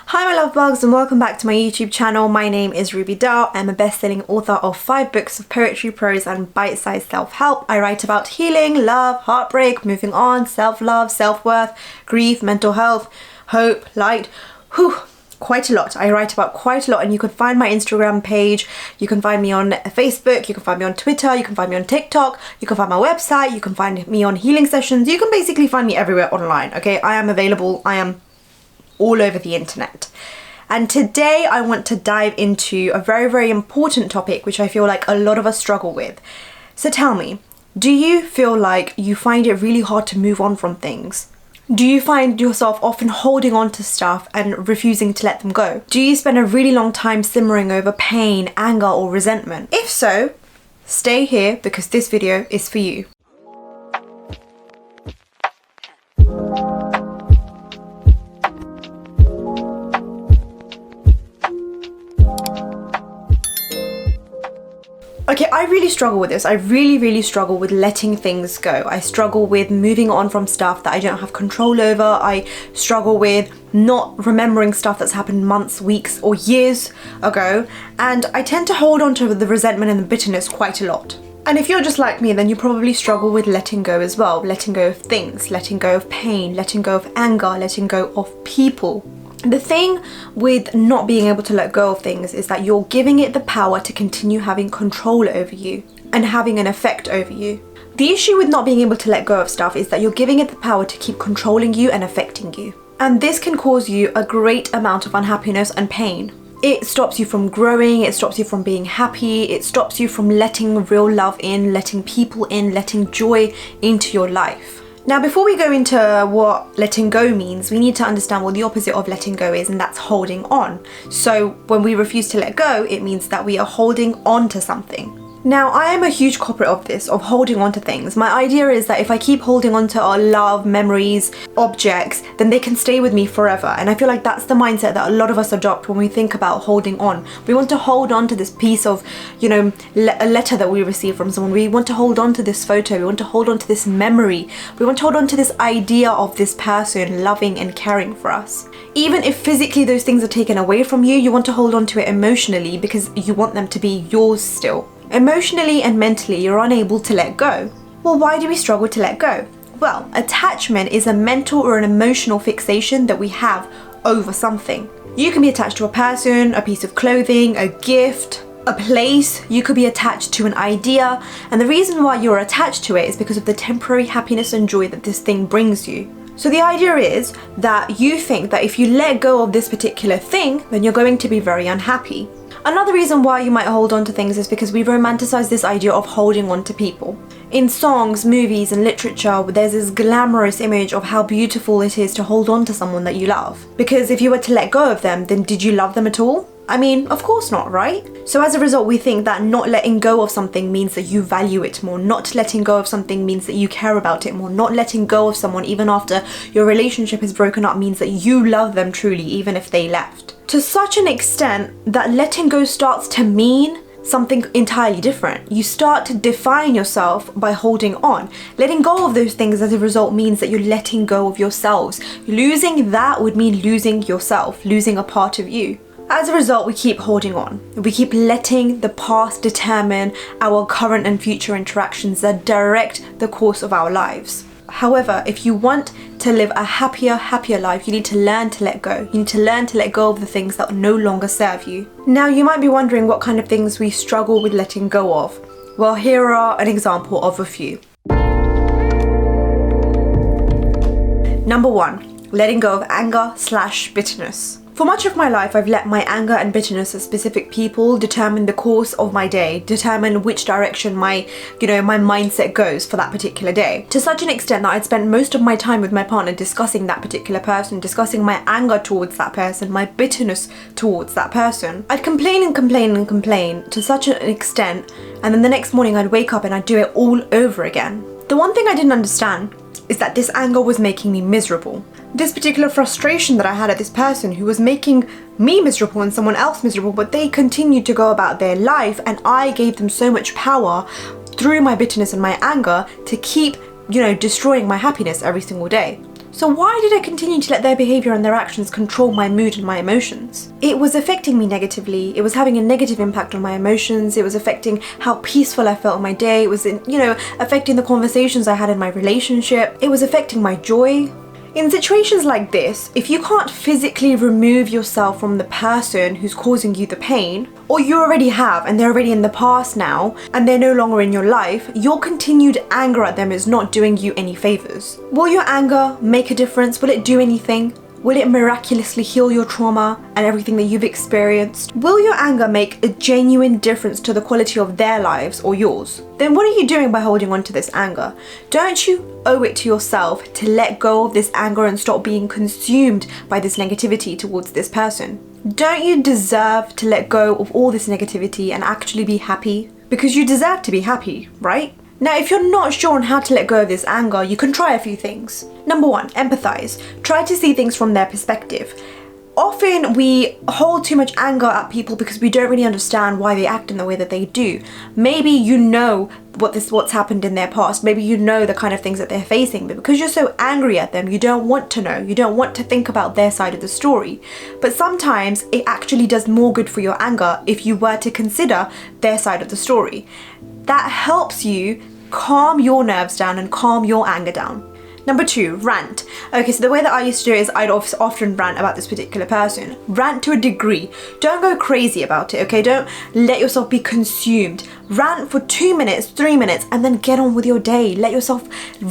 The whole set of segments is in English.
Hi my love bugs and welcome back to my YouTube channel. My name is Ruby Dao. I'm a best-selling author of 5 books of poetry, prose and bite-sized self-help. I write about healing, love, heartbreak, moving on, self-love, self-worth, grief, mental health, hope, light, quite a lot. I write about quite a lot, and you can find my Instagram page, you can find me on Facebook, you can find me on Twitter, you can find me on TikTok, you can find my website, you can find me on healing sessions, you can basically find me everywhere online, okay? I am available, I am all over the internet. And today I want to dive into a very, very important topic which I feel like a lot of us struggle with. So tell me, do you feel like you find it really hard to move on from things? Do you find yourself often holding on to stuff and refusing to let them go? Do you spend a really long time simmering over pain, anger or resentment? If so, stay here because this video is for you. Okay, I really struggle with this. I really struggle with letting things go. I struggle with moving on from stuff that I don't have control over. I struggle with not remembering stuff that's happened months, weeks, or years ago. And I tend to hold on to the resentment and the bitterness quite a lot. And if you're just like me, then you probably struggle with letting go as well. Letting go of things, letting go of pain, letting go of anger, letting go of people. The thing with not being able to let go of things is that you're giving it the power to continue having control over you and having an effect over you. The issue with not being able to let go of stuff is that you're giving it the power to keep controlling you and affecting you. And this can cause you a great amount of unhappiness and pain. It stops you from growing, it stops you from being happy, it stops you from letting real love in, letting people in, letting joy into your life. Now, before we go into what letting go means, we need to understand what the opposite of letting go is, and that's holding on. So when we refuse to let go, it means that we are holding on to something. Now, I am a huge culprit of this, of holding on to things. My idea is that if I keep holding on to our love, memories, objects, then they can stay with me forever. And I feel like that's the mindset that a lot of us adopt when we think about holding on. We want to hold on to this piece of, a letter that we receive from someone. We want to hold on to this photo. We want to hold on to this memory. We want to hold on to this idea of this person loving and caring for us. Even if physically those things are taken away from you, you want to hold on to it emotionally because you want them to be yours still. Emotionally and mentally, you're unable to let go. Well, why do we struggle to let go? Well, attachment is a mental or an emotional fixation that we have over something. You can be attached to a person, a piece of clothing, a gift, a place. You could be attached to an idea. And the reason why you're attached to it is because of the temporary happiness and joy that this thing brings you. So the idea is that you think that if you let go of this particular thing, then you're going to be very unhappy. Another reason why you might hold on to things is because we romanticize this idea of holding on to people. In songs, movies and literature, there's this glamorous image of how beautiful it is to hold on to someone that you love. Because if you were to let go of them, then did you love them at all? I mean, of course not, right? So as a result, we think that not letting go of something means that you value it more. Not letting go of something means that you care about it more. Not letting go of someone even after your relationship is broken up means that you love them truly, even if they left. To such an extent that letting go starts to mean something entirely different. You start to define yourself by holding on. Letting go of those things as a result means that you're letting go of yourselves. Losing that would mean losing yourself, losing a part of you. As a result, we keep holding on. We keep letting the past determine our current and future interactions that direct the course of our lives. However, if you want to live a happier life, you need to learn to let go. You need to learn to let go of the things that no longer serve you. Now, you might be wondering what kind of things we struggle with letting go of. Well, here are an example of a few. Number 1, letting go of anger/bitterness. For much of my life, I've let my anger and bitterness of specific people determine the course of my day, determine which direction my mindset goes for that particular day. To such an extent that I'd spent most of my time with my partner discussing that particular person, discussing my anger towards that person, my bitterness towards that person. I'd complain to such an extent, and then the next morning I'd wake up and I'd do it all over again. The one thing I didn't understand is that this anger was making me miserable. This particular frustration that I had at this person who was making me miserable and someone else miserable, but they continued to go about their life and I gave them so much power through my bitterness and my anger to keep, destroying my happiness every single day. So why did I continue to let their behavior and their actions control my mood and my emotions? It was affecting me negatively. It was having a negative impact on my emotions. It was affecting how peaceful I felt in my day. It was, affecting the conversations I had in my relationship. It was affecting my joy. In situations like this, if you can't physically remove yourself from the person who's causing you the pain, or you already have and they're already in the past now and they're no longer in your life, your continued anger at them is not doing you any favors. Will your anger make a difference? Will it do anything? Will it miraculously heal your trauma and everything that you've experienced? Will your anger make a genuine difference to the quality of their lives or yours? Then what are you doing by holding on to this anger? Don't you owe it to yourself to let go of this anger and stop being consumed by this negativity towards this person? Don't you deserve to let go of all this negativity and actually be happy? Because you deserve to be happy, right? Now, if you're not sure on how to let go of this anger, you can try a few things. Number one, empathize. Try to see things from their perspective. Often we hold too much anger at people because we don't really understand why they act in the way that they do. Maybe you know what's happened in their past. Maybe you know the kind of things that they're facing, but because you're so angry at them, you don't want to know. You don't want to think about their side of the story. But sometimes it actually does more good for your anger if you were to consider their side of the story. That helps you calm your nerves down and calm your anger down. Number two, rant. Okay, so the way that I used to do it is I'd often rant about this particular person. Rant to a degree. Don't go crazy about it, okay? Don't let yourself be consumed. Rant for 2 minutes, 3 minutes, and then get on with your day. Let yourself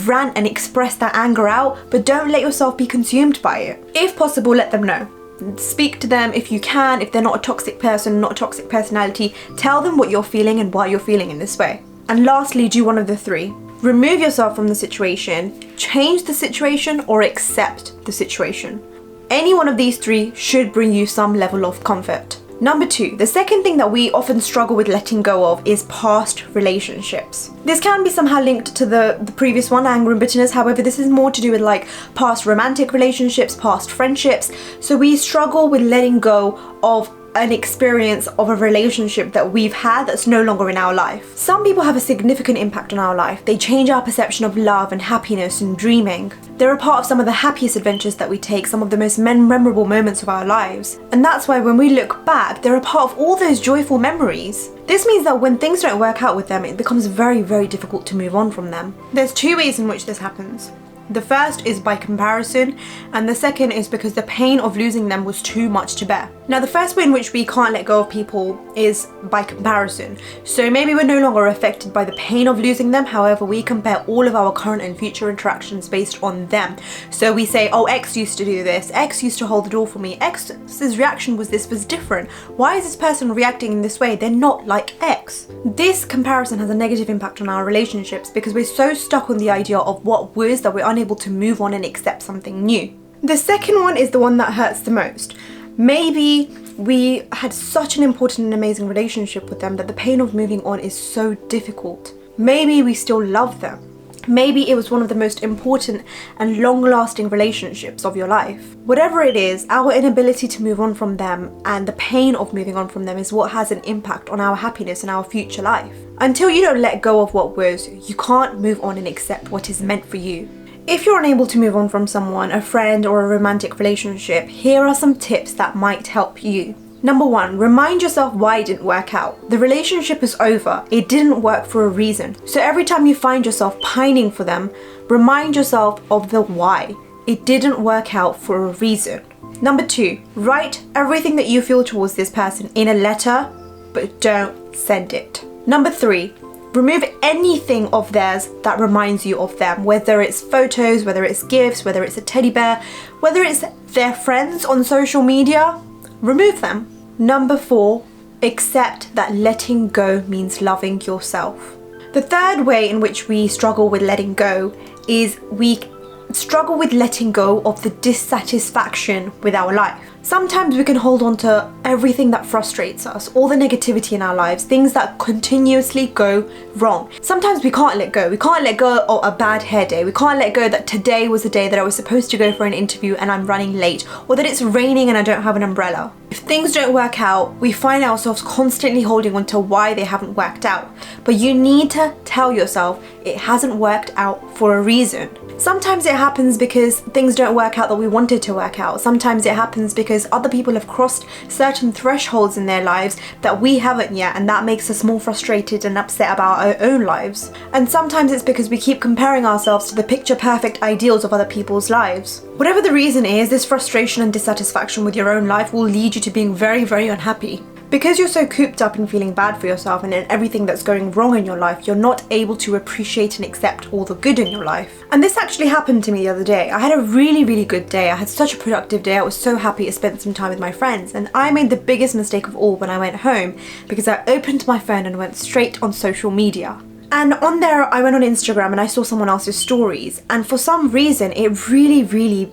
rant and express that anger out, but don't let yourself be consumed by it. If possible, let them know. Speak to them if you can. If they're not a toxic person, not a toxic personality, tell them what you're feeling and why you're feeling in this way. And lastly, do one of the three. Remove yourself from the situation, change the situation, or accept the situation. Any one of these three should bring you some level of comfort. Number two, the second thing that we often struggle with letting go of is past relationships. This can be somehow linked to the previous one, anger and bitterness. However, this is more to do with like past romantic relationships, past friendships. So we struggle with letting go of an experience of a relationship that we've had that's no longer in our life. Some people have a significant impact on our life. They change our perception of love and happiness and dreaming. They're a part of some of the happiest adventures that we take, some of the most memorable moments of our lives. And that's why when we look back, they're a part of all those joyful memories. This means that when things don't work out with them, it becomes very, very difficult to move on from them. There's two ways in which this happens. The first is by comparison, and the second is because the pain of losing them was too much to bear. Now, the first way in which we can't let go of people is by comparison. So maybe we're no longer affected by the pain of losing them, however, we compare all of our current and future interactions based on them. So we say, oh, X used to do this, X used to hold the door for me, X's reaction was different. Why is this person reacting in this way? They're not like X. This comparison has a negative impact on our relationships because we're so stuck on the idea of what was that we're unable to move on and accept something new. The second one is the one that hurts the most. Maybe we had such an important and amazing relationship with them that the pain of moving on is so difficult. Maybe we still love them. Maybe it was one of the most important and long-lasting relationships of your life. Whatever it is, our inability to move on from them and the pain of moving on from them is what has an impact on our happiness and our future life. Until you don't let go of what was, you can't move on and accept what is meant for you. If you're unable to move on from someone, a friend or a romantic relationship, here are some tips that might help you. Number one, remind yourself why it didn't work out. The relationship is over. It didn't work for a reason. So every time you find yourself pining for them, remind yourself of the why. It didn't work out for a reason. Number two, write everything that you feel towards this person in a letter, but don't send it. Number three, remove anything of theirs that reminds you of them, whether it's photos, whether it's gifts, whether it's a teddy bear, whether it's their friends on social media, remove them. Number four, accept that letting go means loving yourself. The third way in which we struggle with letting go is we struggle with letting go of the dissatisfaction with our life. Sometimes we can hold on to everything that frustrates us, all the negativity in our lives, things that continuously go wrong. Sometimes we can't let go. We can't let go of a bad hair day. We can't let go that today was the day that I was supposed to go for an interview and I'm running late, or that it's raining and I don't have an umbrella. If things don't work out, we find ourselves constantly holding on to why they haven't worked out. But you need to tell yourself it hasn't worked out for a reason. Sometimes it happens because things don't work out that we wanted to work out. Sometimes it happens because other people have crossed certain thresholds in their lives that we haven't yet, and that makes us more frustrated and upset about our own lives. And sometimes it's because we keep comparing ourselves to the picture perfect ideals of other people's lives. Whatever the reason is, this frustration and dissatisfaction with your own life will lead you to being very, very unhappy. Because you're so cooped up in feeling bad for yourself and in everything that's going wrong in your life, you're not able to appreciate and accept all the good in your life. And this actually happened to me the other day. I had a really, really good day. I had such a productive day. I was so happy to spend some time with my friends. And I made the biggest mistake of all when I went home, because I opened my phone and went straight on social media. And on there, I went on Instagram and I saw someone else's stories. And for some reason, it really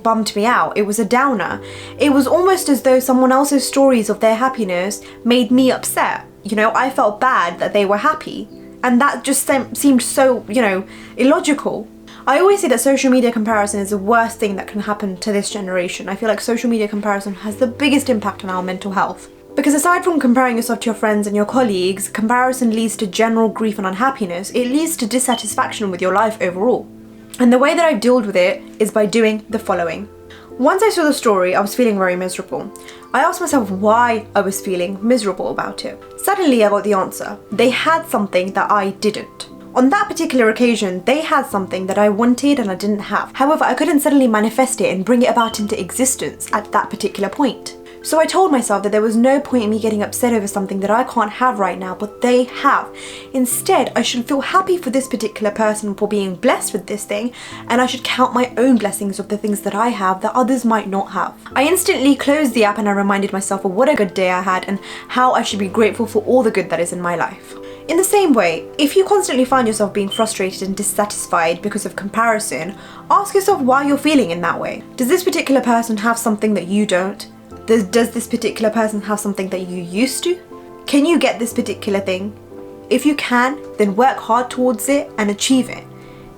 bummed me out. It was a downer. It was almost as though someone else's stories of their happiness made me upset. I felt bad that they were happy. And that just seemed so, illogical. I always say that social media comparison is the worst thing that can happen to this generation. I feel like social media comparison has the biggest impact on our mental health. Because aside from comparing yourself to your friends and your colleagues, comparison leads to general grief and unhappiness. It leads to dissatisfaction with your life overall. And the way that I've dealt with it is by doing the following. Once I saw the story, I was feeling very miserable. I asked myself why I was feeling miserable about it. Suddenly I got the answer. They had something that I didn't. On that particular occasion, they had something that I wanted and I didn't have. However, I couldn't suddenly manifest it and bring it about into existence at that particular point. So I told myself that there was no point in me getting upset over something that I can't have right now, but they have. Instead, I should feel happy for this particular person for being blessed with this thing, and I should count my own blessings of the things that I have that others might not have. I instantly closed the app and I reminded myself of what a good day I had and how I should be grateful for all the good that is in my life. In the same way, if you constantly find yourself being frustrated and dissatisfied because of comparison, ask yourself why you're feeling in that way. Does this particular person have something that you don't? Does this particular person have something that you used to? Can you get this particular thing? If you can, then work hard towards it and achieve it.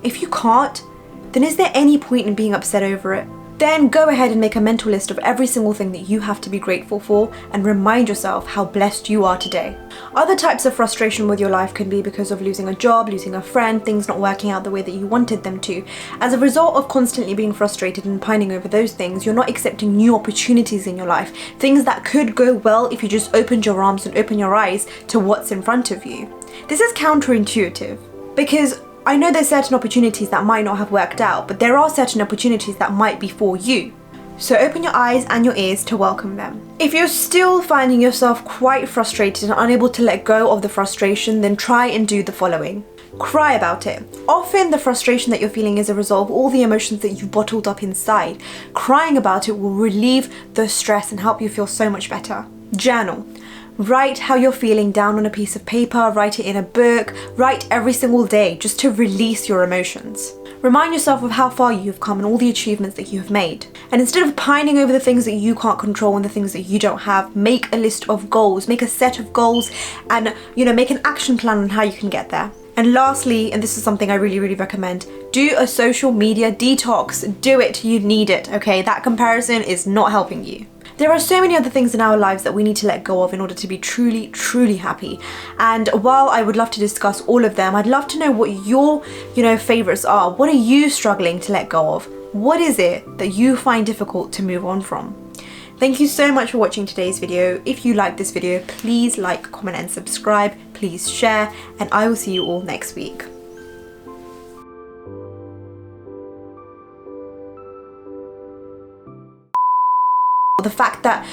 If you can't, then is there any point in being upset over it? Then go ahead and make a mental list of every single thing that you have to be grateful for and remind yourself how blessed you are today. Other types of frustration with your life can be because of losing a job, losing a friend, things not working out the way that you wanted them to. As a result of constantly being frustrated and pining over those things, you're not accepting new opportunities in your life, things that could go well if you just opened your arms and open your eyes to what's in front of you. This is counterintuitive because I know there's certain opportunities that might not have worked out, but there are certain opportunities that might be for you. So open your eyes and your ears to welcome them. If you're still finding yourself quite frustrated and unable to let go of the frustration, then try and do the following. Cry about it. Often the frustration that you're feeling is a result of all the emotions that you've bottled up inside. Crying about it will relieve the stress and help you feel so much better. Journal. Write how you're feeling down on a piece of paper, write it in a book, write every single day just to release your emotions. Remind yourself of how far you've come and all the achievements that you have made. And instead of pining over the things that you can't control and the things that you don't have, make a list of goals, make a set of goals and, make an action plan on how you can get there. And lastly, and this is something I really recommend, do a social media detox. Do it, you need it, okay? That comparison is not helping you. There are so many other things in our lives that we need to let go of in order to be truly happy. And while I would love to discuss all of them, I'd love to know what your, favorites are. What are you struggling to let go of? What is it that you find difficult to move on from? Thank you so much for watching today's video. If you liked this video, please like, comment and subscribe. Please share, and I will see you all next week. The fact that,